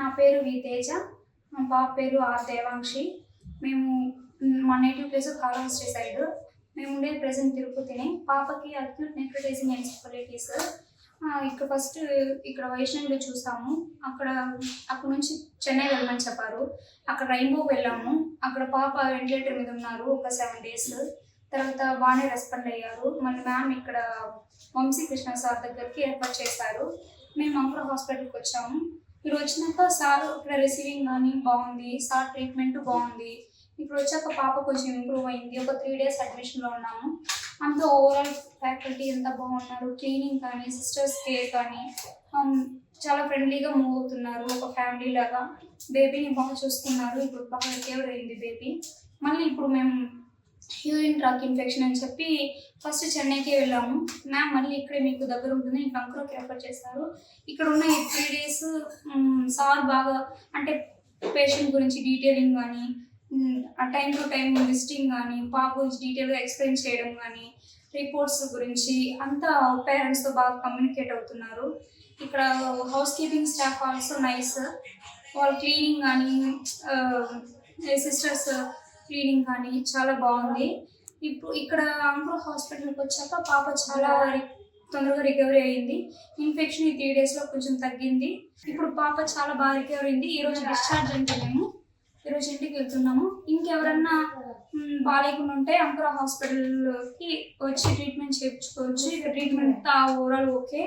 నా పేరు వి తేజ. మా పాప పేరు ఆర్ దేవాంక్షి. మేము మా నేటివ్ ప్లేస్ కాళహస్తి సైడ్. మేము ఉండేది ప్రెసెంట్ తిరుపతిని. పాపకి అక్యూట్ నెఫ్రోటైజింగ్ ఎన్సెఫలైటిస్. ఇక్కడ ఫస్ట్ ఇక్కడ వైష్ణవిలో చూసాము. అక్కడ నుంచి చెన్నై వెళ్ళమని చెప్పారు. అక్కడ రైన్బో వెళ్ళాము. అక్కడ పాప వెంటిలేటర్ మీద ఉన్నారు ఒక 7 days. తర్వాత బాగానే రెస్పాండ్ అయ్యారు. మళ్ళీ మ్యామ్ ఇక్కడ వంశీకృష్ణ సార్ దగ్గరికి రెఫర్ చేశారు. మేము అంకుర హాస్పిటల్కి వచ్చాము. ఇక్కడ వచ్చినాక సార్ ఇక్కడ రిసీవింగ్ కానీ బాగుంది, సార్ ట్రీట్మెంట్ బాగుంది. ఇప్పుడు వచ్చాక పాప కొంచెం ఇంప్రూవ్ అయింది. ఒక 3 days అడ్మిషన్లో ఉన్నాము. అంతా ఓవరాల్ ఫ్యాకల్టీ ఎంత బాగున్నారు, క్లీనింగ్ కానీ సిస్టర్స్ కేర్ కానీ చాలా ఫ్రెండ్లీగా మూవ్ అవుతున్నారు. ఒక ఫ్యామిలీ లాగా బేబీని బాగా చూస్తున్నారు. ఇప్పుడు బాగా రికవర్ అయింది బేబీ. మళ్ళీ ఇప్పుడు మేము యూరిన్ ట్రాక్ ఇన్ఫెక్షన్ అని చెప్పి ఫస్ట్ చెన్నైకి వెళ్ళాము. మ్యామ్ మళ్ళీ ఇక్కడే మీకు దగ్గర ఉంటుంది, ఇంకా అంకురకి రెఫర్ చేస్తారు. ఇక్కడ ఉన్న ఈ 3 days సార్ బాగా అంటే పేషెంట్ గురించి డీటెయిలింగ్ కానీ టైం టు టైం విజిటింగ్ కానీ పాప గురించి డీటెయిల్గా ఎక్స్ప్లెయిన్ చేయడం కానీ రిపోర్ట్స్ గురించి అంతా పేరెంట్స్తో బాగా కమ్యూనికేట్ అవుతున్నారు. ఇక్కడ house keeping staff also nice. వాళ్ళు క్లీనింగ్ కానీ సిస్టర్స్ క్లీనింగ్ కానీ చాలా బాగుంది. ఇప్పుడు ఇక్కడ అంకుర హాస్పిటల్కి వచ్చాక పాప చాలా తొందరగా రికవరీ అయ్యింది. ఇన్ఫెక్షన్ ఈ 3 daysలో కొంచెం తగ్గింది. ఇప్పుడు పాప చాలా బాగా రికవరీ అయింది. ఈరోజు డిశ్చార్జ్ అంటే మేము ఈరోజు ఇంటికి వెళ్తున్నాము. ఇంకెవరన్నా బాగాలేకుండా ఉంటే అంకుర హాస్పిటల్కి వచ్చి ట్రీట్మెంట్ చేయించుకోవచ్చు. ఇక ట్రీట్మెంట్ ఓవరాల్ ఓకే.